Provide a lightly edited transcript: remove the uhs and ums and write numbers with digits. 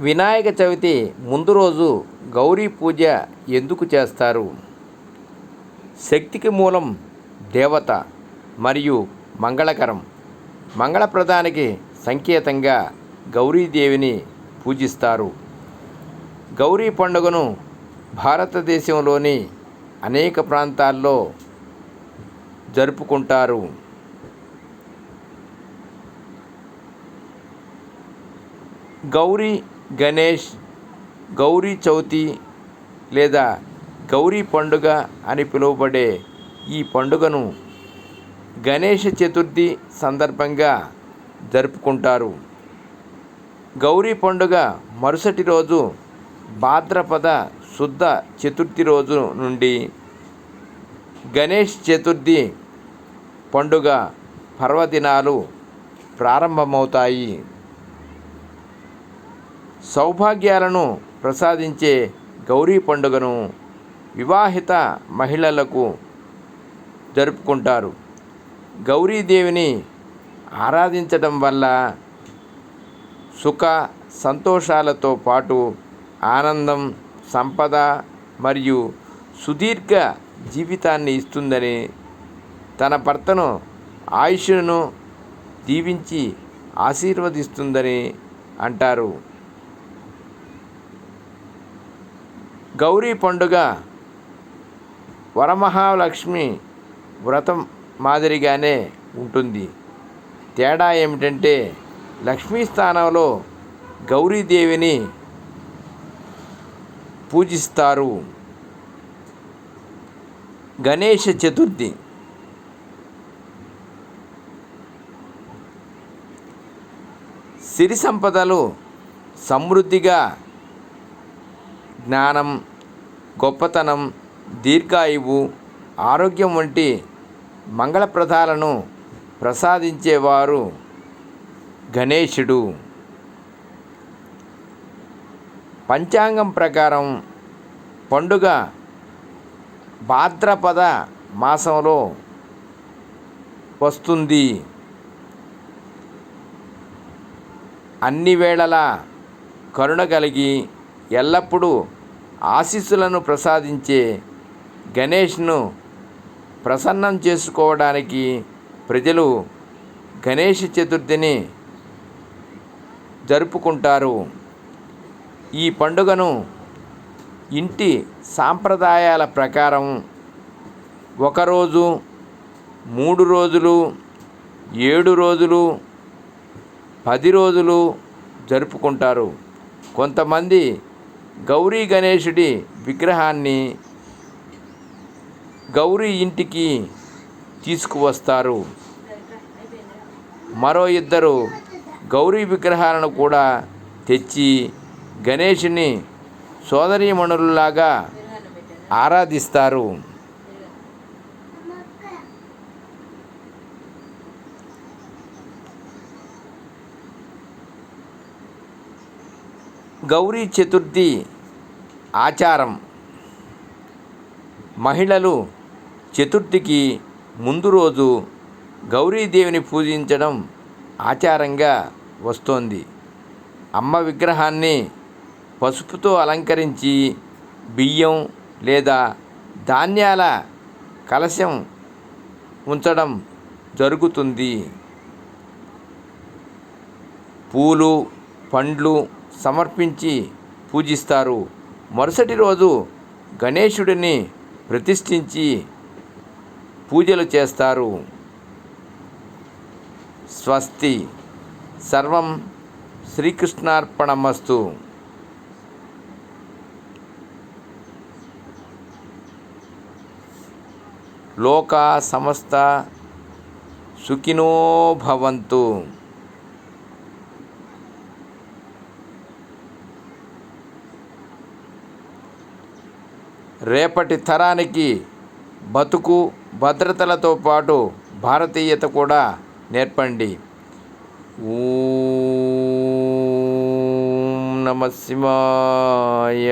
వినాయక చవితి ముందు రోజు గౌరీ పూజ ఎందుకు చేస్తారు? శక్తికి మూలం దేవత మరియు మంగళకరం. మంగళప్రదానికి సంకేతంగా గౌరీదేవిని పూజిస్తారు. గౌరీ పండుగను భారతదేశంలోని అనేక ప్రాంతాల్లో జరుపుకుంటారు. గౌరీ గణేష్, గౌరీ చవితి లేదా గౌరీ పండుగ అని పిలువబడే ఈ పండుగను గణేష చతుర్థి సందర్భంగా జరుపుకుంటారు. గౌరీ పండుగ మరుసటి రోజు భాద్రపద శుద్ధ చతుర్థి రోజు నుండి గణేష్ చతుర్థి పండుగ పర్వదినాలు ప్రారంభమవుతాయి. సౌభాగ్యాలను ప్రసాదించే గౌరీ పండుగను వివాహిత మహిళలకు జరుపుకుంటారు. గౌరీదేవిని ఆరాధించడం వల్ల సుఖ సంతోషాలతో పాటు ఆనందం, సంపద మరియు సుదీర్ఘ జీవితాన్ని ఇస్తుందని, తన భర్తను ఆయుష్ను దీవించి ఆశీర్వదిస్తుందని అంటారు. గౌరీ పండుగ వరమహాలక్ష్మి వ్రతం మాదిరిగానే ఉంటుంది. తేడా ఏమిటంటే లక్ష్మీ స్థానంలో గౌరీదేవిని పూజిస్తారు. గణేష చతుర్థి సిరి సంపదలు సమృద్ధిగా, జ్ఞానం, గొప్పతనం, దీర్ఘాయువు, ఆరోగ్యం వంటి మంగళప్రదాలను ప్రసాదించేవారు గణేశుడు. పంచాంగం ప్రకారం పండుగ భాద్రపద మాసంలో వస్తుంది. అన్ని వేళలా కరుణ కలిగి ఎల్లప్పుడూ ఆశీస్సులను ప్రసాదించే గణేష్ను ప్రసన్నం చేసుకోవడానికి ప్రజలు గణేష చతుర్థిని జరుపుకుంటారు. ఈ పండుగను ఇంటి సాంప్రదాయాల ప్రకారం 1 రోజు, 3 రోజులు, 7 రోజులు, 10 రోజులు జరుపుకుంటారు. కొంతమంది గౌరీ గణేశుడి విగ్రహాన్ని గౌరీ ఇంటికి తీసుకువస్తారు. మరో ఇద్దరు గౌరీ విగ్రహాలను కూడా తెచ్చి గణేశుని సోదరీమణులలాగా ఆరాధిస్తారు. గౌరీ చతుర్థి ఆచారం. మహిళలు చతుర్థికి ముందు రోజు గౌరీదేవిని పూజించడం ఆచారంగా వస్తోంది. అమ్మ విగ్రహాన్ని పసుపుతో అలంకరించి బియ్యం లేదా ధాన్యాల కలశం ఉంచడం జరుగుతుంది. పూలు, పండ్లు సమర్పించి పూజిస్తారు. మరుసటి రోజు గణేశుడిని ప్రతిష్ఠించి పూజలు చేస్తారు. స్వస్తి. సర్వం శ్రీకృష్ణార్పణమస్తు. లోకా సమస్త సుఖినో భవంతు. రేపటి తరానికి బతుకు భద్రతలతో పాటు భారతీయత కూడా నేర్పండి. ఓం నమః శివాయ.